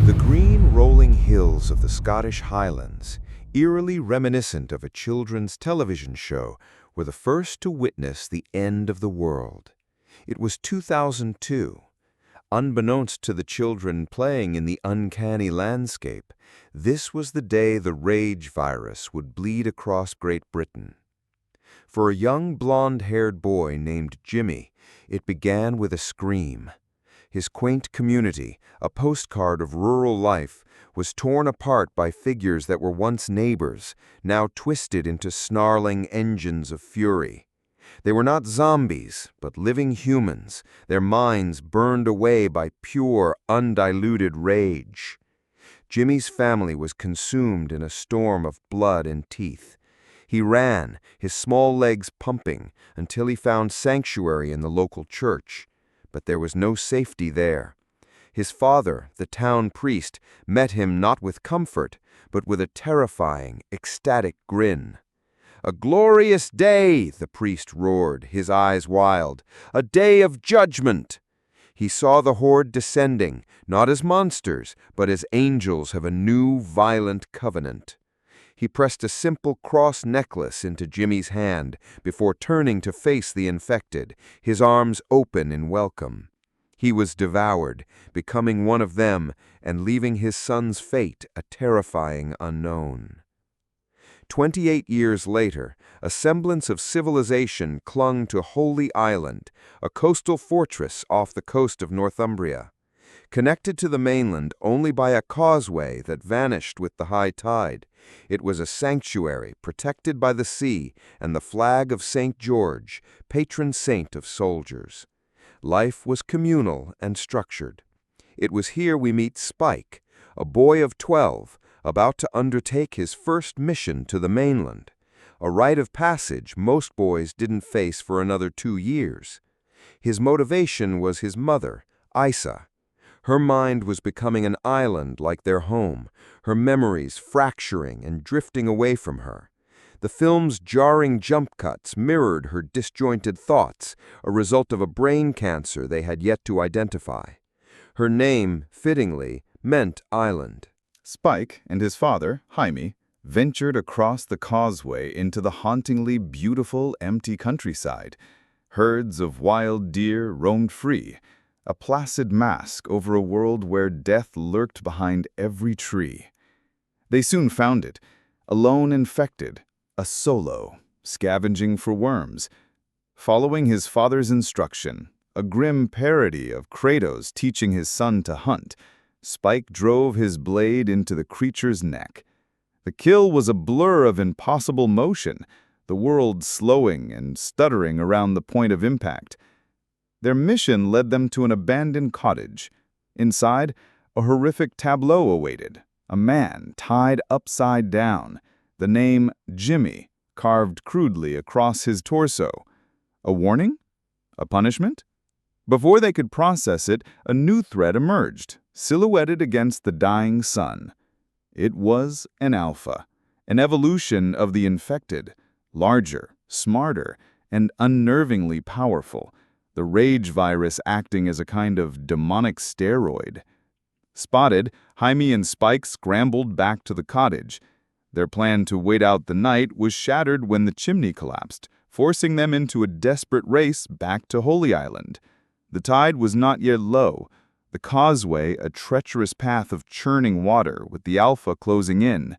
The green rolling hills of the Scottish Highlands, eerily reminiscent of a children's television show, were the first to witness the end of the world. It was 2002. Unbeknownst to the children playing in the uncanny landscape, this was the day the rage virus would bleed across Great Britain. For a young blonde-haired boy named Jimmy, it began with a scream. His quaint community, a postcard of rural life, was torn apart by figures that were once neighbors, now twisted into snarling engines of fury. They were not zombies, but living humans, their minds burned away by pure, undiluted rage. Jimmy's family was consumed in a storm of blood and teeth. He ran, his small legs pumping, until he found sanctuary in the local church. But there was no safety there. His father, the town priest, met him not with comfort, but with a terrifying, ecstatic grin. "A glorious day," the priest roared, his eyes wild. "A day of judgment." He saw the horde descending, not as monsters, but as angels of a new, violent covenant. He pressed a simple cross necklace into Jimmy's hand before turning to face the infected, his arms open in welcome. He was devoured, becoming one of them and leaving his son's fate a terrifying unknown. 28 years later, a semblance of civilization clung to Holy Island, a coastal fortress off the coast of Northumbria. Connected to the mainland only by a causeway that vanished with the high tide, it was a sanctuary protected by the sea and the flag of St. George, patron saint of soldiers. Life was communal and structured. It was here we meet Spike, a boy of 12, about to undertake his first mission to the mainland, a rite of passage most boys didn't face for another 2 years. His motivation was his mother, Isa. Her mind was becoming an island like their home, her memories fracturing and drifting away from her. The film's jarring jump cuts mirrored her disjointed thoughts, a result of a brain cancer they had yet to identify. Her name, fittingly, meant island. Spike and his father, Jaime, ventured across the causeway into the hauntingly beautiful, empty countryside. Herds of wild deer roamed free, a placid mask over a world where death lurked behind every tree. They soon found it, a lone infected, a solo, scavenging for worms. Following his father's instruction, a grim parody of Kratos teaching his son to hunt, Spike drove his blade into the creature's neck. The kill was a blur of impossible motion, the world slowing and stuttering around the point of impact. Their mission led them to an abandoned cottage. Inside, a horrific tableau awaited, a man tied upside down, the name Jimmy carved crudely across his torso. A warning? A punishment? Before they could process it, a new threat emerged, silhouetted against the dying sun. It was an alpha, an evolution of the infected, larger, smarter, and unnervingly powerful, the rage virus acting as a kind of demonic steroid. Spotted, Jaime and Spike scrambled back to the cottage. Their plan to wait out the night was shattered when the chimney collapsed, forcing them into a desperate race back to Holy Island. The tide was not yet low, the causeway a treacherous path of churning water with the Alpha closing in.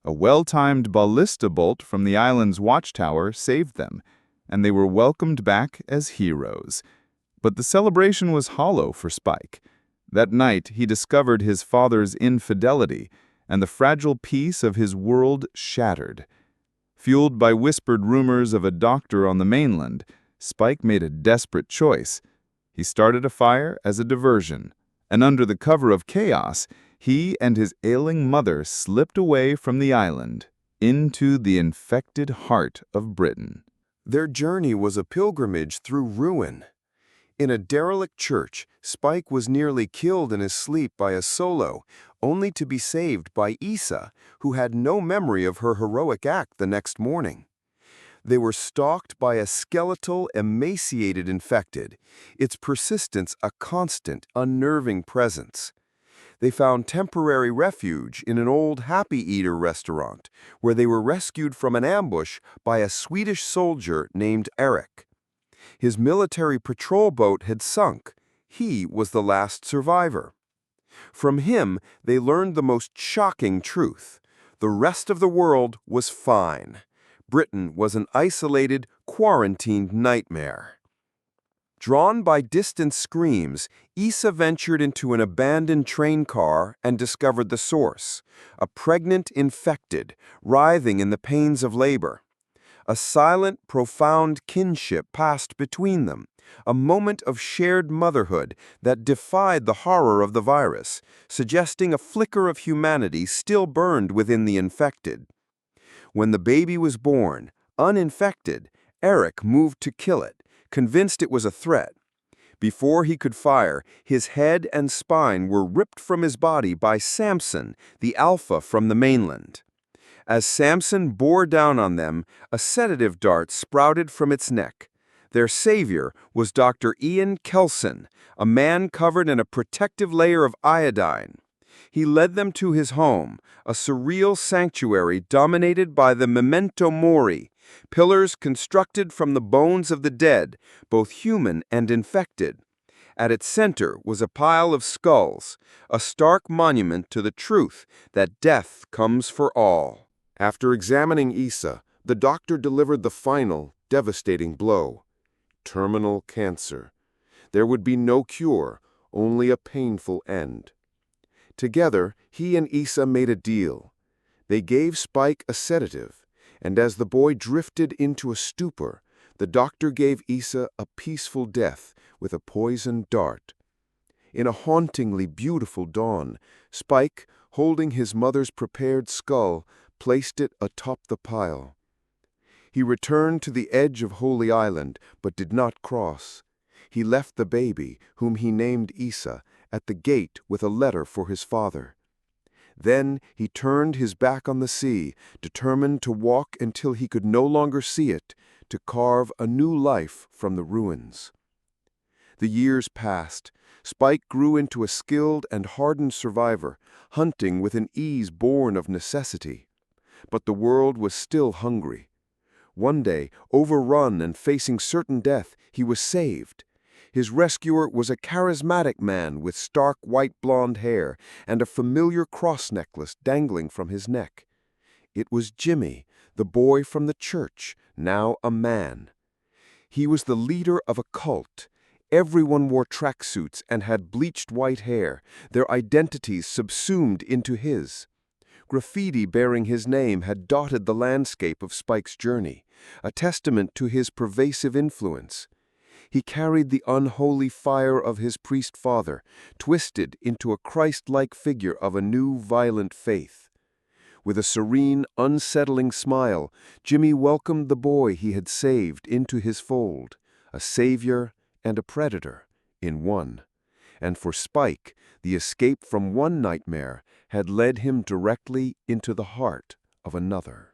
A well-timed ballista bolt from the island's watchtower saved them, and they were welcomed back as heroes. But the celebration was hollow for Spike. That night he discovered his father's infidelity, and the fragile peace of his world shattered. Fueled by whispered rumors of a doctor on the mainland, Spike made a desperate choice. He started a fire as a diversion, and under the cover of chaos, he and his ailing mother slipped away from the island into the infected heart of Britain. Their journey was a pilgrimage through ruin. In a derelict church, Spike was nearly killed in his sleep by a solo, only to be saved by Isa, who had no memory of her heroic act the next morning. They were stalked by a skeletal, emaciated infected, its persistence a constant, unnerving presence. They found temporary refuge in an old Happy Eater restaurant, where they were rescued from an ambush by a Swedish soldier named Eric. His military patrol boat had sunk. He was the last survivor. From him, they learned the most shocking truth. The rest of the world was fine. Britain was an isolated, quarantined nightmare. Drawn by distant screams, Isa ventured into an abandoned train car and discovered the source, a pregnant infected, writhing in the pains of labor. A silent, profound kinship passed between them, a moment of shared motherhood that defied the horror of the virus, suggesting a flicker of humanity still burned within the infected. When the baby was born, uninfected, Eric moved to kill it, convinced it was a threat. Before he could fire, his head and spine were ripped from his body by Samson, the alpha from the mainland. As Samson bore down on them, a sedative dart sprouted from its neck. Their savior was Dr. Ian Kelson, a man covered in a protective layer of iodine. He led them to his home, a surreal sanctuary dominated by the memento mori, pillars constructed from the bones of the dead, both human and infected. At its center was a pile of skulls, a stark monument to the truth that death comes for all. After examining Isa, the doctor delivered the final, devastating blow. Terminal cancer. There would be no cure, only a painful end. Together, he and Isa made a deal. They gave Spike a sedative, and as the boy drifted into a stupor, the doctor gave Isa a peaceful death with a poisoned dart. In a hauntingly beautiful dawn, Spike, holding his mother's prepared skull, placed it atop the pile. He returned to the edge of Holy Island, but did not cross. He left the baby, whom he named Isa, at the gate with a letter for his father. Then he turned his back on the sea, determined to walk until he could no longer see it, to carve a new life from the ruins. The years passed. Spike grew into a skilled and hardened survivor, hunting with an ease born of necessity. But the world was still hungry. One day, overrun and facing certain death, he was saved. His rescuer was a charismatic man with stark white blonde hair and a familiar cross necklace dangling from his neck. It was Jimmy, the boy from the church, now a man. He was the leader of a cult. Everyone wore tracksuits and had bleached white hair, their identities subsumed into his. Graffiti bearing his name had dotted the landscape of Spike's journey, a testament to his pervasive influence. He carried the unholy fire of his priest father, twisted into a Christ-like figure of a new violent faith. With a serene, unsettling smile, Jimmy welcomed the boy he had saved into his fold, a savior and a predator in one. And for Spike, the escape from one nightmare had led him directly into the heart of another.